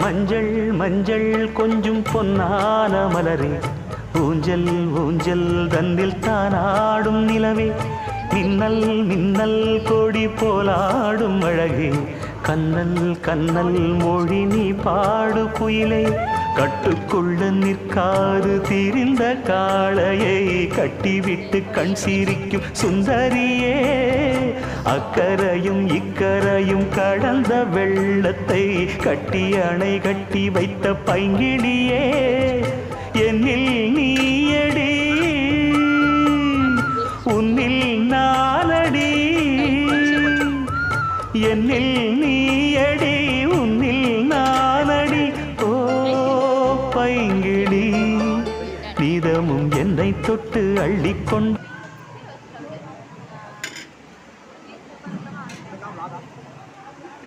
மஞ்சள் மஞ்சள் கொஞ்சம் பொன்னான மலரே ஊஞ்சல் ஊஞ்சல் தன்னில் தானாடும் நிலவே மின்னல் மின்னல் கொடி போலாடும் அழகே கண்ணல் கண்ணல் மொழி நீ பாடு குயிலே கட்டுக்குள்ள நிற்காது திரிந்த காளையை கட்டிவிட்டு கண் சிரிக்கும் சுந்தரியே அக்கரையும் இக்கரையும் கடந்த வெள்ளத்தை கட்டி அணை கட்டி வைத்த பைங்கிளியே என்னில் நீயடி உன்னில் நானடி என்னில் நீயடி உன்னில் நானடி ஓ பைங்கிளி நீதமும் என்னை தொட்டு அள்ளிக்கொண்டு